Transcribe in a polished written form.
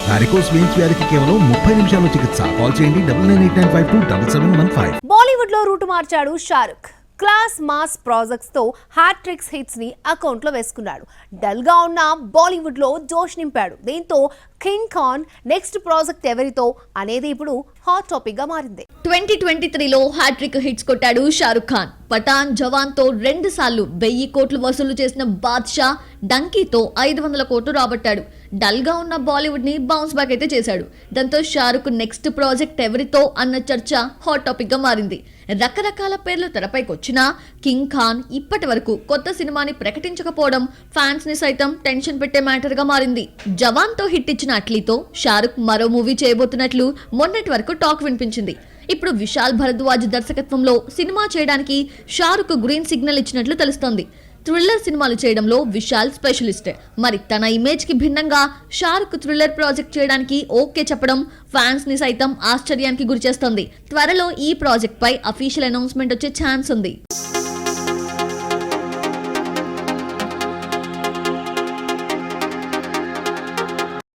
Varicose veins వ్యాధికి కేవలం 30 నిమిషాల్లో చికిత్స. కాల్ చేయండి 9989527715. బాలీవుడ్ లో రూటు మార్చాడు షారుఖ్. క్లాస్ మాస్ ప్రాజెక్ట్స్ తో హ్యాట్రిక్స్ హిట్స్ ని అకౌంట్ లో వేసుకున్నాడు. డల్ గా ఉన్న బాలీవుడ్ లో జోష్ నింపాడు. దీంతో కింగ్ ఖాన్ నెక్స్ట్ ప్రాజెక్ట్ ఎవరితో అనేది ఇప్పుడు హాట్ టాపిక్ గా మారింది. 2023లో హ్యాట్రిక్ హిట్స్ కొట్టాడు షారుఖ్ ఖాన్. పఠాన్, జవాన్ తో 2 సార్లు 1000 కోట్లు వసూలు చేసిన బాద్షా, డంకీతో 500 కోట్లు రాబట్టాడు. డల్ గా ఉన్న బాలీవుడ్ ని బౌన్స్ బ్యాక్ అయితే చేశాడు. దాంతో షారుఖ్ నెక్స్ట్ ప్రాజెక్ట్ ఎవరితో అన్న చర్చ హాట్ టాపిక్ గా మారింది. రకరకాల పేర్లు తెరపైకి వచ్చినా కింగ్ ఖాన్ ఇప్పటి వరకు కొత్త సినిమాని ప్రకటించకపోవడం ఫ్యాన్స్ ని సైతం టెన్షన్ పెట్టే మ్యాటర్ గా మారింది. జవాన్ తో హిట్ ఇచ్చిన అట్లీతో షారుఖ్ మరో మూవీ చేయబోతున్నట్లు మొన్నటి వరకు టాక్ వినిపించింది. ఇప్పుడు విశాల్ భరద్వాజ్ దర్శకత్వంలో సినిమా చేయడానికి షారుఖ్ గ్రీన్ సిగ్నల్ ఇచ్చినట్లు తెలుస్తోంది. థ్రిల్లర్ సినిమాలు చేయడంలో విశాల్ స్పెషలిస్ట్. మరి తన ఇమేజ్ కి భిన్నంగా షారుఖ్ థ్రిల్లర్ ప్రాజెక్ట్ చేయడానికి ఓకే చెప్పడం ఫ్యాన్స్ ని సైతం ఆశ్చర్యానికి గురిచేస్తోంది. త్వరలో ఈ ప్రాజెక్ట్ పై అఫీషియల్ అనౌన్స్మెంట్ వచ్చే ఛాన్స్ ఉంది.